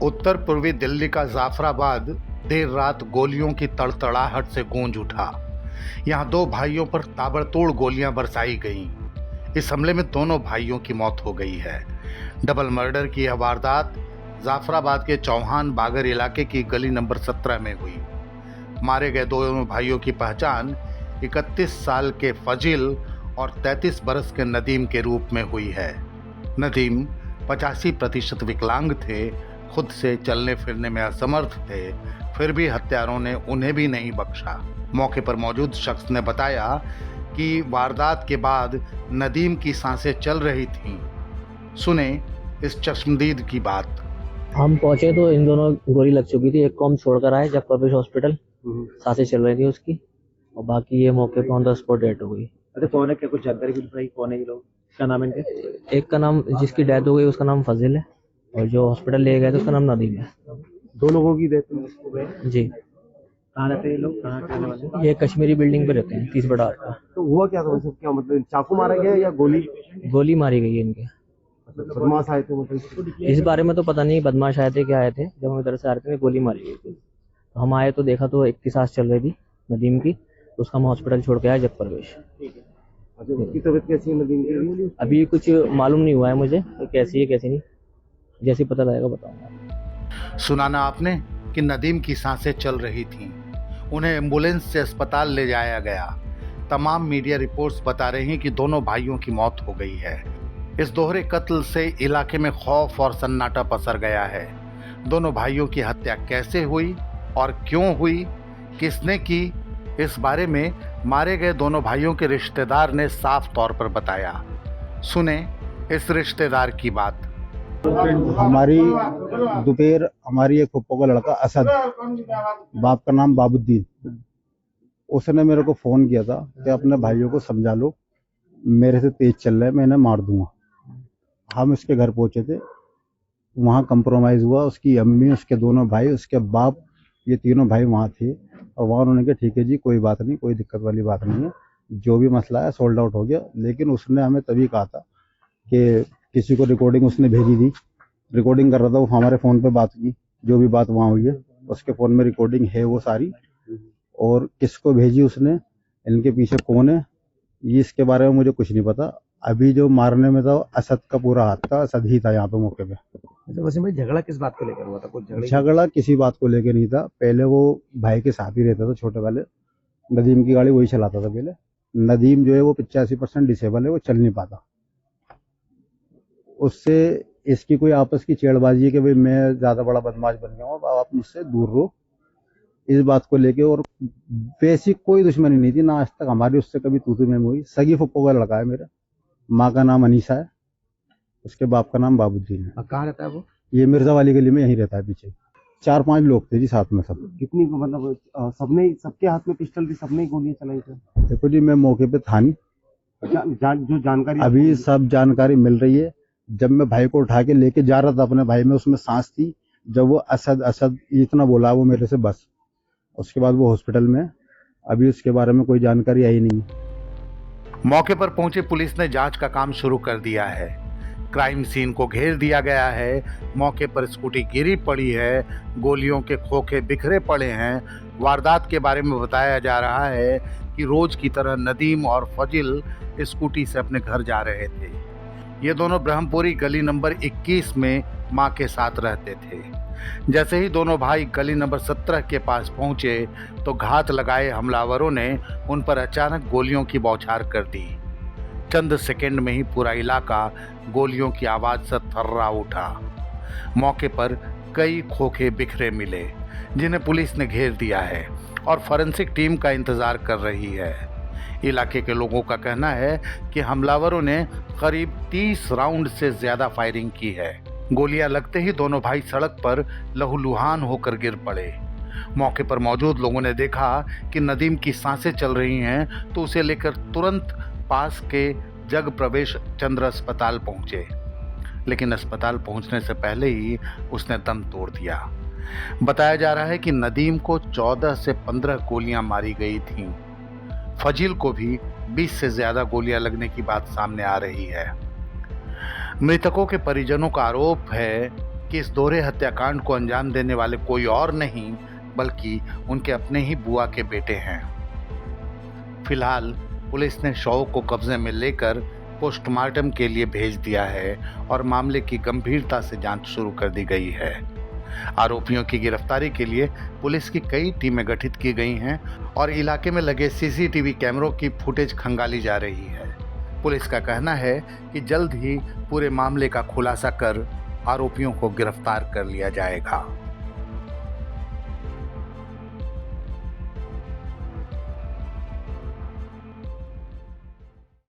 उत्तर पूर्वी दिल्ली का जाफराबाद देर रात गोलियों की तड़तड़ाहट से गूंज उठा। यहाँ दो भाइयों पर ताबड़तोड़ गोलियां बरसाई गईं। इस हमले में दोनों भाइयों की मौत हो गई है। डबल मर्डर की यह वारदात जाफराबाद के चौहान बागर इलाके की गली नंबर 17 में हुई। मारे गए दोनों भाइयों की पहचान 31 साल के फजील और 33 बरस के नदीम के रूप में हुई है। नदीम 85% विकलांग थे, खुद से चलने फिरने में असमर्थ थे, फिर भी हत्यारों ने उन्हें भी नहीं बख्शा। मौके पर मौजूद शख्स ने बताया कि वारदात के बाद नदीम की सांसें चल रही थीं। सुने इस चश्मदीद की बात। हम पहुंचे तो इन दोनों गोली लग चुकी थी। एक को हम छोड़कर आए जब प्रवेश हॉस्पिटल, सांसें चल रही थी उसकी, और बाकी ये मौके पर ऑन द स्पॉट डेथ हो गई। अच्छा, कौन है, क्या कुछ जानकारी मिल पाई? कौन है ये लोग, क्या नाम है इनके? एक का नाम, जिसकी डेथ हो गई उसका नाम फजील है, और जो हॉस्पिटल ले गए थे उसका नाम नदीम है। दो लोगों की डेथ हुई जी। कहाँ रहते हैं ये लोग, कहाँ के रहने वाले? ये कश्मीरी बिल्डिंग पे रहते हैं, 30/8 का। तो हुआ क्या था वैसे, क्या मतलब चाकू मारा गया या गोली मारी गई है इनके। बदमाश आए थे मतलब? इस बारे में तो पता नहीं, बदमाश आए थे क्या आए थे। जब हम इधर से आ रहे थे गोली मारी गई थी, तो हम आए तो देखा तो एक की सांस चल रही थी नदीम की, तो उसका हम हॉस्पिटल छोड़ के आए जब प्रवेश। अच्छा, उसकी तबीयत कैसी है नदीम की? अभी कुछ मालूम नहीं हुआ है मुझे तो कैसी है कैसी नहीं, जैसे पता लगेगा बताऊंगा। सुना ना आपने कि नदीम की सांसें चल रही थीं। उन्हें एम्बुलेंस से अस्पताल ले जाया गया। तमाम मीडिया रिपोर्ट्स बता रही हैं कि दोनों भाइयों की मौत हो गई है। इस दोहरे कत्ल से इलाके में खौफ और सन्नाटा पसर गया है। दोनों भाइयों की हत्या कैसे हुई और क्यों हुई, किसने की, इस बारे में मारे गए दोनों भाइयों के रिश्तेदार ने साफ तौर पर बताया। सुने इस रिश्तेदार की बात। हमारी दोपहर हमारी एक फुप्पो का लड़का असद, बाप का नाम बाबुद्दीन, उसने मेरे को फोन किया था कि अपने भाइयों को समझा लो, मेरे से तेज चल रहे हैं, मैं इन्हें मार दूंगा। हम उसके घर पहुंचे थे, वहाँ कंप्रोमाइज हुआ। उसकी अम्मी, उसके दोनों भाई, उसके बाप, ये तीनों भाई वहाँ थे, और वहाँ उन्होंने कहा ठीक है जी, कोई बात नहीं, कोई दिक्कत वाली बात नहीं है, जो भी मसला है सोल्ड आउट हो गया। लेकिन उसने हमें तभी कहा था कि किसी को रिकॉर्डिंग उसने भेजी थी, रिकॉर्डिंग कर रहा था वो, हमारे फ़ोन पे बात की, जो भी बात वहाँ हुई है उसके फ़ोन में रिकॉर्डिंग है वो सारी, और किसको भेजी उसने, इनके पीछे कौन है, ये इसके बारे में मुझे कुछ नहीं पता। अभी जो मारने में था असद का पूरा हाथ था, असद ही था यहाँ पे मौके पे। अच्छा, वैसे भाई झगड़ा किस बात को लेकर हुआ था? कुछ झगड़ा किसी बात को लेकर नहीं था। पहले वो भाई के साथ ही रहता था, छोटे वाले नदीम की गाड़ी वही चलाता था पहले। नदीम जो है वो 85% डिसेबल है, वो चल नहीं पाता। उससे इसकी कोई आपस की छेड़बाजी है कि भाई मैं ज्यादा बड़ा बदमाश बन गया हूँ, आप मुझसे दूर रहो, इस बात को लेके। और वैसी कोई दुश्मनी नहीं थी ना आज तक हमारी उससे, कभी तू में हुई। सगी फुप्पो का लड़का है मेरा, माँ का नाम अनीसा है, उसके बाप का नाम बाबुद्दीन है। कहाँ रहता है वो? ये मिर्जा वाली गली में यहीं रहता है पीछे। 4-5 लोग थे जी साथ में सब। कितनी मतलब सबने, सबके हाथ में पिस्टल थी, सबने ही गोलियां चलाई थी? देखो जी, मैं मौके पे था नहीं, जो जानकारी अभी सब जानकारी मिल रही है। जब मैं भाई को उठा के लेके जा रहा था अपने भाई में, उसमें सांस थी। जब वो असद असद इतना बोला वो मेरे से, बस उसके बाद वो हॉस्पिटल में, अभी उसके बारे में कोई जानकारी आई नहीं। मौके पर पहुंची पुलिस ने जांच का काम शुरू कर दिया है। क्राइम सीन को घेर दिया गया है। मौके पर स्कूटी गिरी पड़ी है, गोलियों के खोखे बिखरे पड़े हैं। वारदात के बारे में बताया जा रहा है कि रोज की तरह नदीम और फजिल स्कूटी से अपने घर जा रहे थे। ये दोनों ब्रह्मपुरी गली नंबर 21 में मां के साथ रहते थे। जैसे ही दोनों भाई गली नंबर 17 के पास पहुंचे तो घात लगाए हमलावरों ने उन पर अचानक गोलियों की बौछार कर दी। चंद सेकंड में ही पूरा इलाका गोलियों की आवाज से थर्रा उठा। मौके पर कई खोखे बिखरे मिले, जिन्हें पुलिस ने घेर दिया है और फोरेंसिक टीम का इंतजार कर रही है। इलाके के लोगों का कहना है कि हमलावरों ने करीब 30 राउंड से ज्यादा फायरिंग की है। गोलियां लगते ही दोनों भाई सड़क पर लहूलुहान होकर गिर पड़े। मौके पर मौजूद लोगों ने देखा कि नदीम की सांसें चल रही हैं, तो उसे लेकर तुरंत पास के जग प्रवेश चंद्र अस्पताल पहुंचे, लेकिन अस्पताल पहुंचने से पहले ही उसने दम तोड़ दिया। बताया जा रहा है कि नदीम को 14 से 15 गोलियां मारी गई थीं। फजील को भी 20 से ज्यादा गोलियां लगने की बात सामने आ रही है। मृतकों के परिजनों का आरोप है कि इस दोहरे हत्याकांड को अंजाम देने वाले कोई और नहीं बल्कि उनके अपने ही बुआ के बेटे हैं। फिलहाल पुलिस ने शव को कब्जे में लेकर पोस्टमार्टम के लिए भेज दिया है और मामले की गंभीरता से जांच शुरू कर दी गई है। आरोपियों की गिरफ्तारी के लिए पुलिस की कई टीमें गठित की गई हैं और इलाके में लगे सीसीटीवी कैमरों की फुटेज खंगाली जा रही है। पुलिस का कहना है कि जल्द ही पूरे मामले का खुलासा कर आरोपियों को गिरफ्तार कर लिया जाएगा।